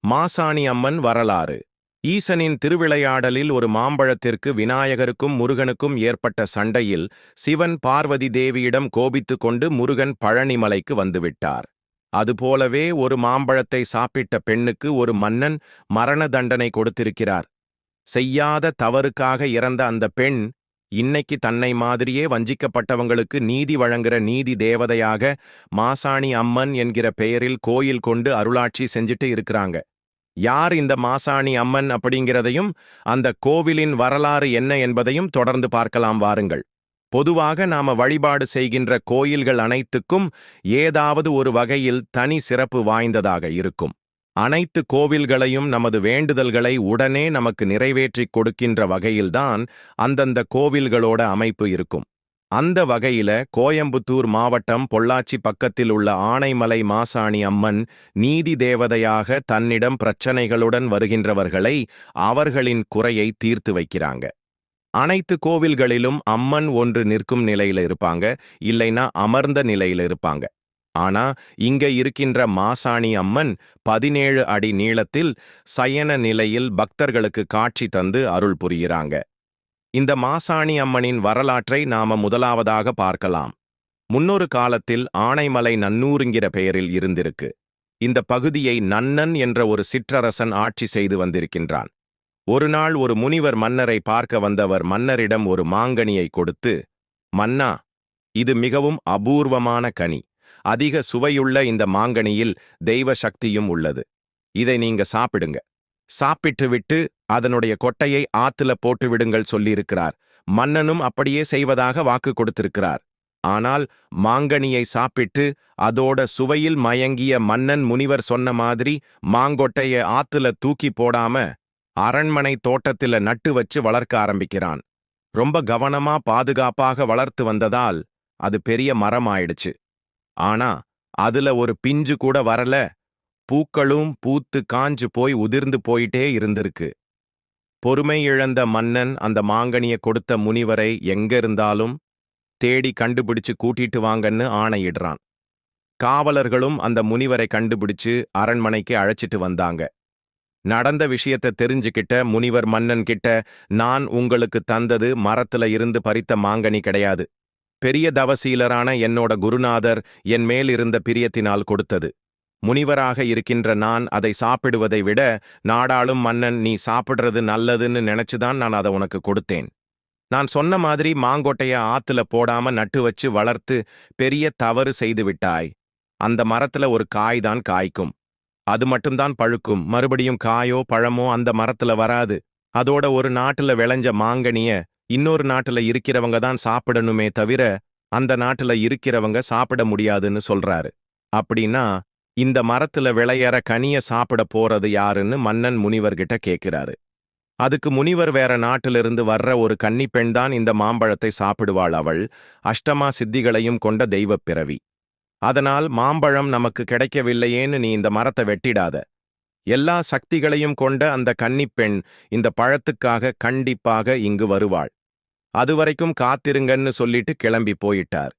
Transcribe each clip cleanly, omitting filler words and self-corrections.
மாசாணி அம்மன் வரலாறு. ஈசனின் திருவிளையாடலில் ஒரு மாம்பழத்திற்கு விநாயகருக்கும் முருகனுக்கும் ஏற்பட்ட சண்டையில் சிவன் பார்வதி தேவியிடம் கோபித்துக் கொண்டு முருகன் பழனிமலைக்கு வந்துவிட்டார். அதுபோலவே ஒரு மாம்பழத்தை சாப்பிட்ட பெண்ணுக்கு ஒரு மன்னன் மரண தண்டனை கொடுத்திருக்கிறார். செய்யாத தவறுக்காக இறந்த அந்த பெண் இன்னைக்கு தன்னை மாதிரியே வஞ்சிக்கப்பட்டவங்களுக்கு நீதி வழங்குற நீதி தேவதையாக மாசாணி அம்மன் என்கிற பெயரில் கோயில் கொண்டு அருளாட்சி செஞ்சுட்டு இருக்கிறாங்க. யார் இந்த மாசாணி அம்மன் அப்படிங்கிறதையும் அந்த கோவிலின் வரலாறு என்ன என்பதையும் தொடர்ந்து பார்க்கலாம் வாருங்கள். பொதுவாக நாம வழிபாடு செய்கின்ற கோயில்கள் அனைத்துக்கும் ஏதாவது ஒரு வகையில் தனி சிறப்பு வாய்ந்ததாக இருக்கும். அனைத்து கோவில்களையும் நமது வேண்டுதல்களை உடனே நமக்கு நிறைவேற்றிக் கொடுக்கின்ற வகையில்தான் அந்தந்த கோவில்களோட அமைப்பு இருக்கும். அந்த வகையில கோயம்புத்தூர் மாவட்டம் பொள்ளாச்சி பக்கத்தில் உள்ள ஆனைமலை மாசாணி அம்மன் நீதி தேவதையாக தன்னிடம் பிரச்சனைகளுடன் வருகின்றவர்களை அவர்களின் குறையை தீர்த்து வைக்கிறாங்க. அனைத்து கோவில்களிலும் அம்மன் ஒன்று நிற்கும் நிலையில இருப்பாங்க, இல்லைன்னா அமர்ந்த நிலையில இருப்பாங்க. ஆனா இங்க இருக்கின்ற மாசாணி அம்மன் 17 அடி நீளத்தில் சயன நிலையில் பக்தர்களுக்கு காட்சி தந்து அருள் புரிகிறாங்க. இந்த மாசாணி அம்மனின் வரலாற்றை நாம முதலாவதாக பார்க்கலாம். முன்னொரு காலத்தில் ஆனைமலை நன்னூருங்கிற பெயரில் இருந்திருக்கு. இந்த பகுதியை நன்னன் என்ற ஒரு சிற்றரசன் ஆட்சி செய்து வந்திருக்கின்றான். ஒரு நாள் ஒரு முனிவர் மன்னரை பார்க்க வந்தவர் மன்னரிடம் ஒரு மாங்கனியை கொடுத்து, மன்னா, இது மிகவும் அபூர்வமான கனி. அதிக சுவையுள்ள இந்த மாங்கனியில் தெய்வ சக்தியும் உள்ளது. இதை நீங்க சாப்பிடுங்க. சாப்பிட்டு விட்டு அதனுடைய கொட்டையை ஆத்துல போட்டு விடுங்கள் சொல்லியிருக்கிறார். மன்னனும் அப்படியே செய்வதாக வாக்கு கொடுத்திருக்கிறார். ஆனால் மாங்கனியை சாப்பிட்டு அதோட சுவையில் மயங்கிய மன்னன் முனிவர் சொன்ன மாதிரி மாங்கொட்டைய ஆத்துல தூக்கி போடாம அரண்மனை தோட்டத்தில நட்டு வச்சு வளர்க்க ஆரம்பிக்கிறான். ரொம்ப கவனமா பாதுகாப்பாக வளர்த்து வந்ததால் அது பெரிய மரம் ஆயிடுச்சு. ஆனா அதுல ஒரு பிஞ்சு கூட வரல. பூக்களும் பூத்து காஞ்சு போய் உதிர்ந்து போயிட்டே இருந்திருக்கு. பொறுமை இழந்த மன்னன் அந்த மாங்கனிய கொடுத்த முனிவரை எங்க இருந்தாலும் தேடி கண்டுபிடிச்சு கூட்டிட்டு வாங்கன்னு ஆணையிடுறான். காவலர்களும் அந்த முனிவரை கண்டுபிடிச்சு அரண்மனைக்கு அழைச்சிட்டு வந்தாங்க. நடந்த விஷயத்தை தெரிஞ்சுக்கிட்ட முனிவர் மன்னன் கிட்ட, நான் உங்களுக்கு தந்தது மரத்துல இருந்து பறித்த மாங்கனி கிடையாது. பெரிய தவசீலரான என்னோட குருநாதர் என் மேல் இருந்த பிரியத்தினால் கொடுத்தது. முனிவராக இருக்கின்ற நான் அதை சாப்பிடுவதை விட நாடாளும் மன்னன் நீ சாப்பிடுறது நல்லதுன்னு நினைச்சுதான் நான் அதை உனக்கு கொடுத்தேன். நான் சொன்ன மாதிரி மாங்கொட்டைய ஆத்துல போடாம நட்டு வச்சு வளர்த்து பெரிய தவறு செய்து விட்டாய். அந்த மரத்துல ஒரு காய் தான் காய்க்கும், அது மட்டும்தான் பழுக்கும். மறுபடியும் காயோ பழமோ அந்த மரத்துல வராது. அதோட ஒரு நாட்டுல விளைஞ்ச மாங்கனிய இன்னொரு நாட்டுல இருக்கிறவங்க தான் சாப்பிடணுமே தவிர அந்த நாட்டுல இருக்கிறவங்க சாப்பிட முடியாதுன்னு சொல்றாரு. அப்படின்னா இந்த மரத்துல விளையற கனிய சாப்பிட போறது யாருன்னு மன்னன் முனிவர்கிட்ட கேட்கிறாரு. அதுக்கு முனிவர், வேற நாட்டிலிருந்து வர்ற ஒரு கன்னிப்பெண் தான் இந்த மாம்பழத்தை சாப்பிடுவாள். அவள் அஷ்டமா சித்திகளையும் கொண்ட தெய்வப் பிறவி. அதனால் மாம்பழம் நமக்கு கிடைக்கவில்லையேன்னு நீ இந்த மரத்தை வெட்டிடாத. எல்லா சக்திகளையும் கொண்ட அந்த கன்னிப்பெண் இந்த பழத்துக்காக கண்டிப்பாக இங்கு வருவாள். அதுவரைக்கும் காத்திருங்கன்னு சொல்லிட்டு கிளம்பி போயிட்டார்.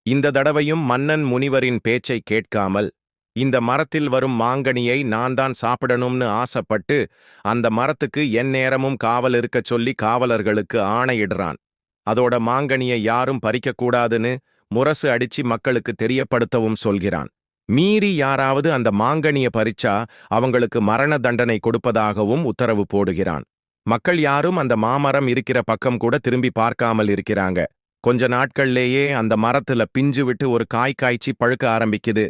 இந்த தடவையும் மன்னன் முனிவரின் பேச்சை கேட்காமல் இந்த மரத்தில் வரும் மாங்கனியை நான் தான் சாப்பிடணும்னு ஆசைப்பட்டு அந்த மரத்துக்கு எந்நேரமும் காவல் இருக்கச் சொல்லி காவலர்களுக்கு ஆணையிடுறான். அதோட மாங்கனியை யாரும் பறிக்கக்கூடாதுன்னு முரசு அடிச்சு மக்களுக்கு தெரியப்படுத்தவும் சொல்கிறான். மீறி யாராவது அந்த மாங்கனிய பறிச்சா அவங்களுக்கு மரண தண்டனை கொடுப்பதாகவும் உத்தரவு போடுகிறான். மக்கள் யாரும் அந்த மாமரம் இருக்கிற பக்கம் கூட திரும்பி பார்க்காமல் இருக்கிறாங்க. கொஞ்ச நாட்கள்லேயே அந்த மரத்துல பிஞ்சு விட்டு ஒரு காய் காய்ச்சி பழுக்க ஆரம்பிக்குது.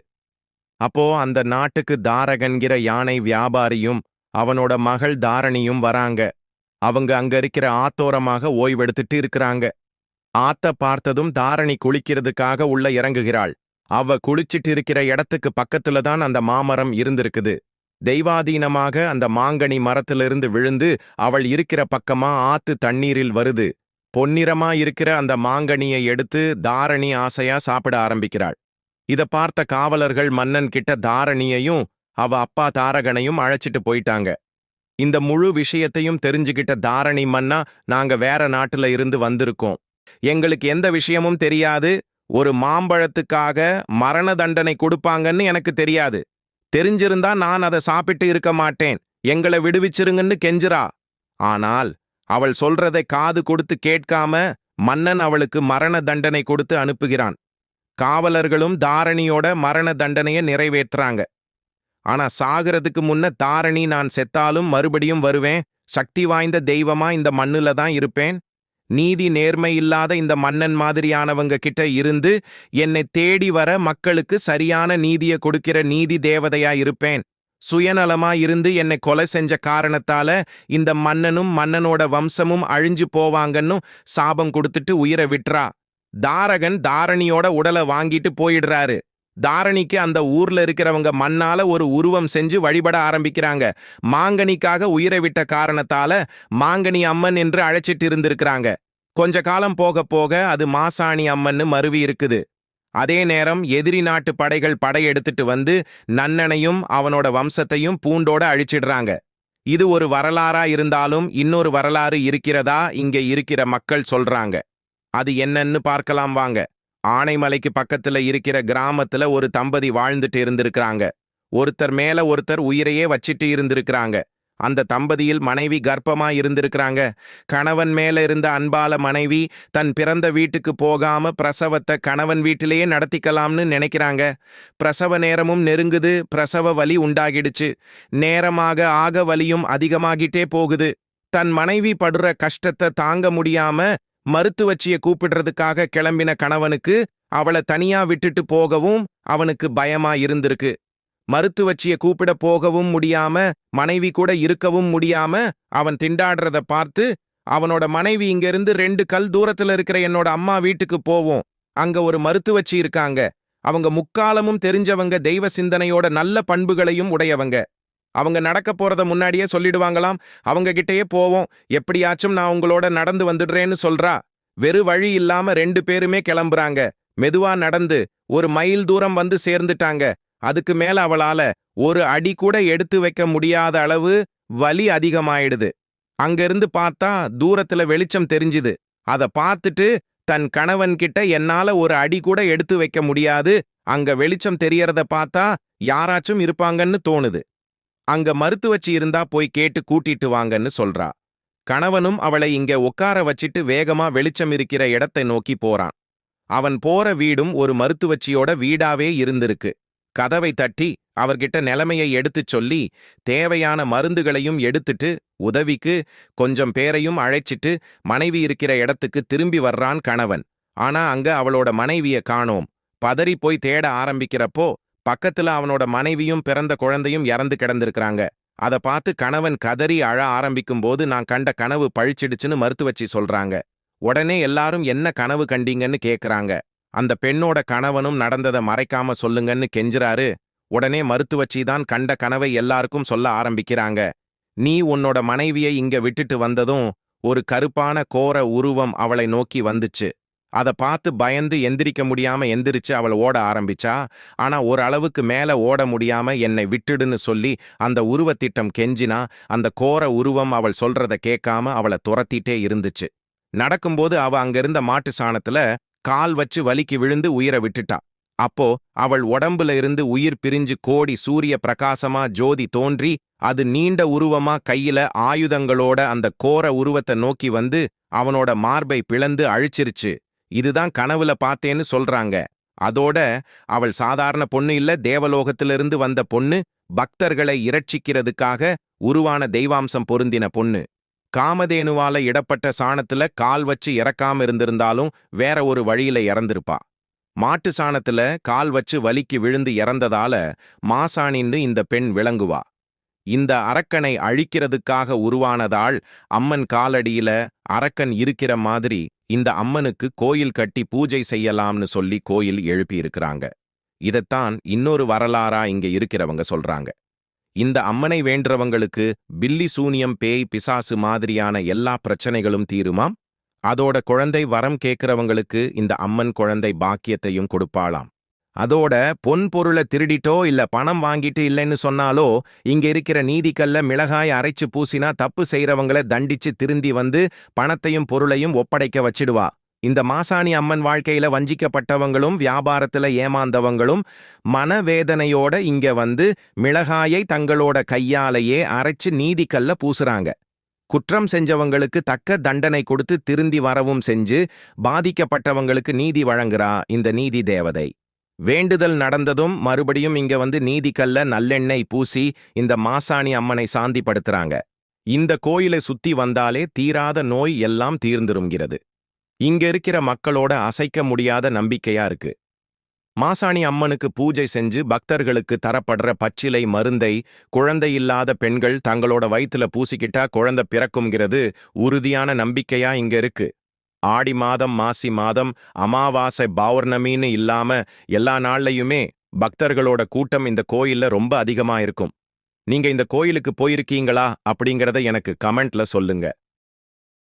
அப்போ அந்த நாட்டுக்கு தாரகன்கிற யானை வியாபாரியும் அவனோட மகள் தாரணியும் வராங்க. அவங்க அங்க இருக்கிற ஆத்தோரமாக ஓய்வெடுத்துட்டு இருக்கிறாங்க. ஆத்த பார்த்ததும் தாரணி குளிக்கிறதுக்காக உள்ள இறங்குகிறாள். அவ குளிச்சிட்டு இருக்கிற இடத்துக்கு பக்கத்துல தான் அந்த மாமரம் இருந்திருக்குது. தெய்வாதீனமாக அந்த மாங்கனி மரத்திலிருந்து விழுந்து அவள் இருக்கிற பக்கமா ஆத்து தண்ணீரில் வருது. பொன்னிறமா இருக்கிற அந்த மாங்கனியை எடுத்து தாரணி ஆசையா சாப்பிட ஆரம்பிக்கிறாள். இத பார்த்த காவலர்கள் மன்னன் கிட்ட தாரணியையும் அவ அப்பா தாரகனையும் அழைச்சிட்டு போயிட்டாங்க. இந்த முழு விஷயத்தையும் தெரிஞ்சுக்கிட்ட தாரணி மன்னா, நாங்க வேற நாட்டுல இருந்து வந்திருக்கோம். எங்களுக்கு எந்த விஷயமும் தெரியாது. ஒரு மாம்பழத்துக்காக மரண தண்டனை கொடுப்பாங்கன்னு எனக்கு தெரியாது. தெரிஞ்சிருந்தா நான் அதை சாப்பிட்டு இருக்க மாட்டேன், எங்களை விடுவிச்சிருங்கன்னு கெஞ்சுறா. ஆனால் அவள் சொல்றதை காது கொடுத்து கேட்காம மன்னன் அவளுக்கு மரண தண்டனை கொடுத்து அனுப்புகிறான். காவலர்களும் தாரணியோட மரண தண்டனையை நிறைவேற்றுறாங்க. ஆனா சாகிறதுக்கு முன்ன தாரணி, நான் செத்தாலும் மறுபடியும் வருவேன், சக்தி வாய்ந்த தெய்வமா இந்த மண்ணுல தான் இருப்பேன், நீதி நேர்மை இல்லாத இந்த மன்னன் மாதிரியானவங்க கிட்ட இருந்து என்னை தேடி வர மக்களுக்கு சரியான நீதியை கொடுக்கிற நீதி தேவதையா இருப்பேன், சுயநலமா இருந்து என்னை கொலை செஞ்ச காரணத்தால இந்த மன்னனும் மன்னனோட வம்சமும் அழிஞ்சு போவாங்கன்னு சாபம் கொடுத்துட்டு உயிரை விட்டுறா. தாரகன் தாரணியோட உடலை வாங்கிட்டு போயிடுறாரு. தாரணிக்கு அந்த ஊர்ல இருக்கிறவங்க மண்ணால ஒரு உருவம் செஞ்சு வழிபட ஆரம்பிக்கிறாங்க. மாங்கனிக்காக உயிரை விட்ட காரணத்தால மாங்கனி அம்மன் என்று அழைச்சிட்டு இருந்திருக்கிறாங்க. கொஞ்ச காலம் போக போக அது மாசாணி அம்மன்னு மருவி இருக்குது. அதே நேரம் எதிரி நாட்டு படைகள் படையெடுத்துட்டு வந்து நன்னனையும் அவனோட வம்சத்தையும் பூண்டோட அழிச்சிடுறாங்க. இது ஒரு வரலாறா இருந்தாலும் இன்னொரு வரலாறு இருக்கிறதா இங்க இருக்கிற மக்கள் சொல்றாங்க. அது என்னன்னு பார்க்கலாம் வாங்க. ஆனைமலைக்கு பக்கத்துல இருக்கிற கிராமத்துல ஒரு தம்பதி வாழ்ந்துட்டு இருந்திருக்கிறாங்க. ஒருத்தர் மேல ஒருத்தர் உயிரையே வச்சிட்டு இருந்திருக்கிறாங்க. அந்த தம்பதியில் மனைவி கர்ப்பமா இருந்திருக்கிறாங்க. கணவன் மேல இருந்த அன்பால மனைவி தன் பிறந்த வீட்டுக்கு போகாம பிரசவத்தை கணவன் வீட்டிலேயே நடத்திக்கலாம்னு நினைக்கிறாங்க. பிரசவ நேரமும் நெருங்குது. பிரசவ வலி உண்டாகிடுச்சு. நேரமாக ஆக வலியும் அதிகமாகிட்டே போகுது. தன் மனைவி படுற கஷ்டத்தை தாங்க முடியாம மருத்துவச்சிய கூப்பிடுறதுக்காக கிளம்பின கணவனுக்கு அவளை தனியா விட்டுட்டு போகவும் அவனுக்கு பயமா இருந்திருக்கு. மருத்துவச்சிய கூப்பிட போகவும் முடியாம மனைவி கூட இருக்கவும் முடியாம அவன் திண்டாடுறத பார்த்து அவனோட மனைவி, இங்கிருந்து 2 கல் தூரத்துல இருக்கிற என்னோட அம்மா வீட்டுக்கு போவோம், அங்க ஒரு மருத்துவச்சி இருக்காங்க, அவங்க முக்காலமும் தெரிஞ்சவங்க, தெய்வ சிந்தனையோட நல்ல பண்புகளையும் உடையவங்க, அவங்க நடக்க போறத முன்னாடியே சொல்லிடுவாங்களாம், அவங்க கிட்டயே போவோம், எப்படியாச்சும் நான் உங்களோட நடந்து வந்துடுறேன்னு சொல்றா. வெறு வழி இல்லாம 2 பேருமே கிளம்புறாங்க. மெதுவா நடந்து 1 மைல் தூரம் வந்து சேர்ந்துட்டாங்க. அதுக்கு மேல அவளால ஒரு அடி கூட எடுத்து வைக்க முடியாத அளவு வலி அதிகமாயிடுது. அங்கிருந்து பார்த்தா தூரத்துல வெளிச்சம் தெரிஞ்சுது. அத பார்த்துட்டு தன் கணவன் கிட்ட, என்னால ஒரு அடி கூட எடுத்து வைக்க முடியாது, அங்க வெளிச்சம் தெரியறத பார்த்தா யாராச்சும் இருப்பாங்கன்னு தோணுது, அங்க மருத்துவச்சி இருந்தா போய் கேட்டு கூட்டிட்டு வாங்கன்னு சொல்றா. கணவனும் அவளை இங்க உட்கார வச்சிட்டு வேகமா வெளிச்சம் இருக்கிற இடத்தை நோக்கி போறான். அவன் போற வீடும் ஒரு மருத்துவச்சியோட வீடாவே இருந்திருக்கு. கதவை தட்டி அவர்கிட்ட நிலைமையை எடுத்துச் சொல்லி தேவையான மருந்துகளையும் எடுத்துட்டு உதவிக்கு கொஞ்சம் பேரையும் அழைச்சிட்டு மனைவி இருக்கிற இடத்துக்கு திரும்பி வர்றான் கணவன். ஆனா அங்க அவளோட மனைவிய காணோம். பதறி போய் தேட ஆரம்பிக்கிறப்போ பக்கத்துல அவனோட மனைவியும் பிறந்த குழந்தையும் இறந்து கிடந்திருக்கிறாங்க. அதை பார்த்து கணவன் கதறி அழ ஆரம்பிக்கும் போது, நான் கண்ட கனவு பழிச்சிடுச்சுன்னு மருத்துவச்சி சொல்றாங்க. உடனே எல்லாரும் என்ன கனவு கண்டீங்கன்னு கேக்குறாங்க. அந்த பெண்ணோட கணவனும் நடந்ததை மறைக்காம சொல்லுங்கன்னு கெஞ்சுறாரு. உடனே மருத்துவச்சி தான் கண்ட கனவை எல்லாருக்கும் சொல்ல ஆரம்பிக்கிறாங்க. நீ உன்னோட மனைவியை இங்க விட்டுட்டு வந்ததும் ஒரு கருப்பான கோர உருவம் அவளை நோக்கி வந்துச்சு. அதை பார்த்து பயந்து எந்திரிக்க முடியாம எந்திரிச்சு அவள் ஓட ஆரம்பிச்சா. ஆனா ஒரு அளவுக்கு மேல ஓட முடியாம என்னை விட்டுடுன்னு சொல்லி அந்த உருவத்திட்டம் கெஞ்சினா. அந்த கோர உருவம் அவள் சொல்றத கேட்காம அவளை துரத்திட்டே இருந்துச்சு. நடக்கும்போது அவ அங்கிருந்த மாட்டு சாணத்துல கால் வச்சு வலிக்கு விழுந்து உயிரை விட்டுட்டா. அப்போ அவள் உடம்புல இருந்து உயிர் பிரிஞ்சு கோடி சூரிய பிரகாசமா ஜோதி தோன்றி அது நீண்ட உருவமா கையில ஆயுதங்களோட அந்த கோர உருவத்தை நோக்கி வந்து அவனோட மார்பை பிளந்து அழிச்சிருச்சு. இதுதான் கனவுல பார்த்தேன்னு சொல்றாங்க. அதோட அவள் சாதாரண பொண்ணு இல்ல, தேவலோகத்திலிருந்து வந்த பொண்ணு, பக்தர்களை இரட்சிக்கிறதுக்காக உருவான தெய்வாம்சம் பொருந்தின பொண்ணு. காமதேனுவால இடப்பட்ட சாணத்துல கால் வச்சு இறக்காம இருந்திருந்தாலும் வேற ஒரு வழியில இறந்திருப்பா. மாட்டு சாணத்துல கால் வச்சு வலிக்கு விழுந்து இறந்ததால மாசாணின்னு இந்த பெண் விளங்குவா. இந்த அரக்கனை அழிக்கிறதுக்காக உருவானதால் அம்மன் காலடியில அரக்கன் இருக்கிற மாதிரி இந்த அம்மனுக்கு கோயில் கட்டி பூஜை செய்யலாம்னு சொல்லி கோயில் எழுப்பியிருக்கிறாங்க. இதைத்தான் இன்னொரு வரலாறா இங்க இருக்கிறவங்க சொல்றாங்க. இந்த அம்மனை வேண்டவங்களுக்கு பில்லி சூனியம் பேய் பிசாசு மாதிரியான எல்லா பிரச்சனைகளும் தீருமாம். அதோட குழந்தை வரம் கேட்கிறவங்களுக்கு இந்த அம்மன் குழந்தை பாக்கியத்தையும் கொடுப்பாளாம். அதோட பொன் பொருளை திருடிட்டோ இல்ல பணம் வாங்கிட்டு இல்லைன்னு சொன்னாலோ இங்க இருக்கிற நீதிக்கல்ல மிளகாய் அரைச்சு பூசினா தப்பு செய்யறவங்கள தண்டிச்சு திருந்தி வந்து பணத்தையும் பொருளையும் ஒப்படைக்க வச்சிடுவா. இந்த மாசாணி அம்மன் வாழ்க்கையில வஞ்சிக்கப்பட்டவங்களும் வியாபாரத்துல ஏமாந்தவங்களும் மனவேதனையோட இங்க வந்து மிளகாயை தங்களோட கையாலேயே அரைச்சு நீதிக்கல்ல பூசுறாங்க. குற்றம் செஞ்சவங்களுக்கு தக்க தண்டனை கொடுத்து திருந்தி வரவும் செஞ்சு பாதிக்கப்பட்டவங்களுக்கு நீதி வழங்குறா இந்த நீதி தேவதை. வேண்டுதல் நடந்ததும் மறுபடியும் இங்க வந்து நீதிக்கல்ல நல்லெண்ணெய் பூசி இந்த மாசாணி அம்மனை சாந்திப்படுத்துறாங்க. இந்த கோயிலை சுத்தி வந்தாலே தீராத நோய் எல்லாம் தீர்ந்துருங்கிறது. இங்க இருக்கிற மக்களோட அசைக்க முடியாத நம்பிக்கையா இருக்கு. மாசாணி அம்மனுக்கு பூஜை செஞ்சு பக்தர்களுக்கு தரப்படுற பச்சிலை மருந்தை குழந்தை இல்லாத பெண்கள் தங்களோட வயித்துல பூசிக்கிட்டா குழந்தை பிறக்கும்ங்கிறது உறுதியான நம்பிக்கையா இங்க இருக்கு. ஆடி மாதம் மாசி மாதம் அமாவாசை பௌர்ணமின்னு இல்லாம எல்லா நாள்லயுமே பக்தர்களோட கூட்டம் இந்த கோயில்ல ரொம்ப அதிகமா இருக்கும். நீங்க இந்த கோயிலுக்கு போயிருக்கீங்களா அப்படிங்கறத எனக்கு கமெண்ட்ல சொல்லுங்க.